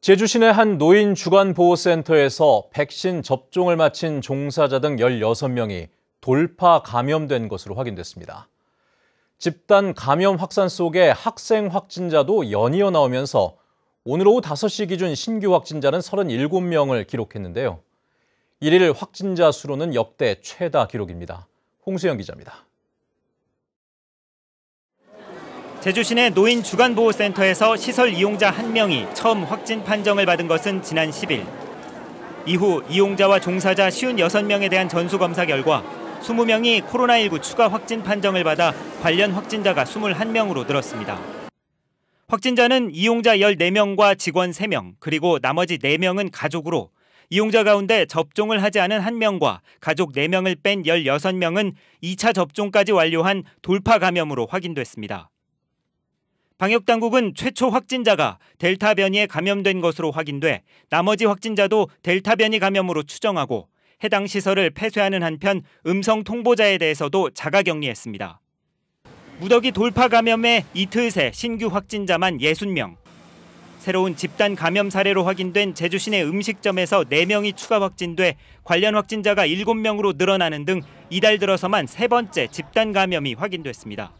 제주 시내 한 노인 주간보호센터에서 백신 접종을 마친 종사자 등 16명이 돌파 감염된 것으로 확인됐습니다. 집단 감염 확산 속에 학생 확진자도 연이어 나오면서 오늘 오후 5시 기준 신규 확진자는 37명을 기록했는데요. 1일 확진자 수로는 역대 최다 기록입니다. 홍수영 기자입니다. 제주시내 노인 주간보호센터에서 시설 이용자 1명이 처음 확진 판정을 받은 것은 지난 10일. 이후 이용자와 종사자 56명에 대한 전수검사 결과 20명이 코로나19 추가 확진 판정을 받아 관련 확진자가 21명으로 늘었습니다. 확진자는 이용자 14명과 직원 3명, 그리고 나머지 4명은 가족으로 이용자 가운데 접종을 하지 않은 1명과 가족 4명을 뺀 16명은 2차 접종까지 완료한 돌파 감염으로 확인됐습니다. 방역당국은 최초 확진자가 델타 변이에 감염된 것으로 확인돼 나머지 확진자도 델타 변이 감염으로 추정하고 해당 시설을 폐쇄하는 한편 음성 통보자에 대해서도 자가격리했습니다. 무더기 돌파 감염에 이틀 새 신규 확진자만 60명. 새로운 집단 감염 사례로 확인된 제주시내 음식점에서 4명이 추가 확진돼 관련 확진자가 7명으로 늘어나는 등 이달 들어서만 3번째 집단 감염이 확인됐습니다.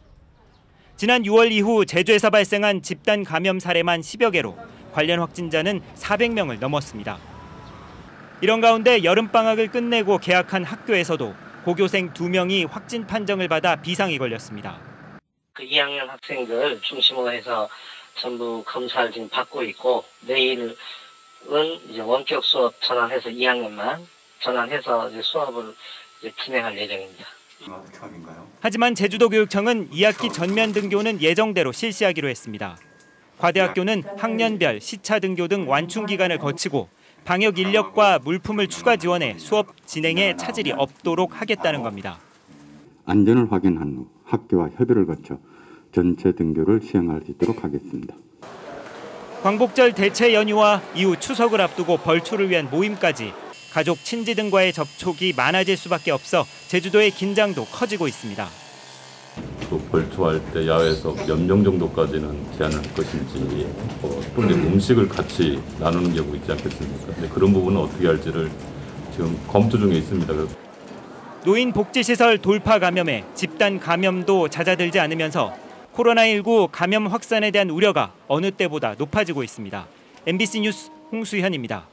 지난 6월 이후 제주에서 발생한 집단 감염 사례만 10여 개로 관련 확진자는 400명을 넘었습니다. 이런 가운데 여름방학을 끝내고 개학한 학교에서도 고교생 2명이 확진 판정을 받아 비상이 걸렸습니다. 그 2학년 학생들 중심으로 해서 전부 검사를 지금 받고 있고 내일은 이제 원격 수업 전환해서 2학년만 전환해서 이제 수업을 이제 진행할 예정입니다. 하지만 제주도교육청은 2학기 전면 등교는 예정대로 실시하기로 했습니다. 과대학교는 학년별 시차 등교 등 완충 기간을 거치고 방역 인력과 물품을 추가 지원해 수업 진행에 차질이 없도록 하겠다는 겁니다. 안전을 확인한 후 학교와 협의를 거쳐 전체 등교를 시행할 수 있도록 하겠습니다. 광복절 대체 연휴와 이후 추석을 앞두고 벌초를 위한 모임까지 가족, 친지 등과의 접촉이 많아질 수밖에 없어 제주도의 긴장도 커지고 있습니다. 또 벌초할 때 야외에서 몇 명 정도까지는 제한할 것인지 또 음식을 같이 나누는 경우 있지 않겠습니까? 근데 그런 부분은 어떻게 할지를 지금 검토 중에 있습니다. 노인 복지시설 돌파 감염에 집단 감염도 잦아들지 않으면서 코로나19 감염 확산에 대한 우려가 어느 때보다 높아지고 있습니다. MBC 뉴스 홍수현입니다.